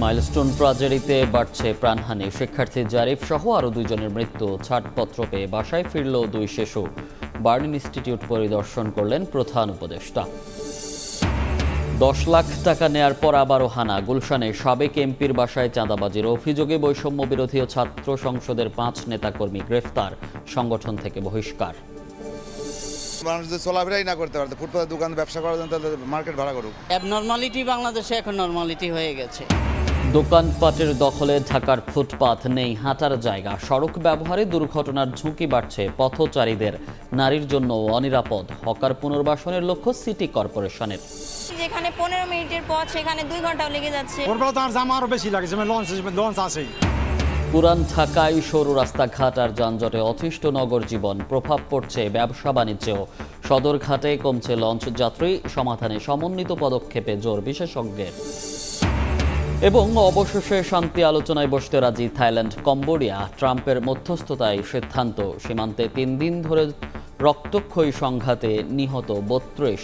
Milestone ট্র্যাজেডিতে বাড়ছে প্রাণহানি। শিক্ষার্থী জারিফ সহ আরও দুইজনের মৃত্যু। ছাড়পত্র পেয়ে বাসায় ফিরল দুই শিশু। বার্লিন ইনস্টিটিউট পরিদর্শন করলেন প্রধান উপদেষ্টা। 10 লাখ টাকা নেয়ার পর আবারও হানা। গুলশানে সাবেক এমপির বাসায় চাঁদাবাজির অভিযোগে বৈষম্য বিরোধী ও ছাত্র সংসদের 5 নেতাকর্মী গ্রেফতার, সংগঠন থেকে বহিষ্কার। মানুষ যদি চলাফেরাই না করতে পারতো, ফুটপাতের দোকান ব্যবসা করার জন্য তাহলে মার্কেট ভাড়া করুক। অ্যাবনর্মালিটি বাংলাদেশে এখন নর্মালিটি হয়ে গেছে। দোকানপাটের দখলে ঢাকার ফুটপাত, নেই হাঁটার জায়গা। সড়ক ব্যবহারে দুর্ঘটনার ঝুঁকি বাড়ছে পথচারীদের। নারীর জন্য অনিরাপদ। হকার পুনর্বাসনের লক্ষ্য সিটি কর্পোরেশনের। যেখানে 15 মিনিটের পথ সেখানে 2 ঘন্টাও লেগে যাচ্ছে। পুরান ঢাকায় সরু রাস্তাঘাট আর যানজটে অতিষ্ঠ নগর জীবন। প্রভাব পড়ছে ব্যবসা বাণিজ্যেও। সদরঘাটে কমছে লঞ্চ যাত্রী। সমাধানে সমন্বিত পদক্ষেপে জোর বিশেষজ্ঞের। এবং অবশেষে শান্তি আলোচনায় বসতে রাজি থাইল্যান্ড, কম্বোডিয়া। ট্রাম্পের মধ্যস্থতায় সিদ্ধান্ত। সীমান্তে 3 দিন ধরে রক্তক্ষয়ী সংঘাতে নিহত 32।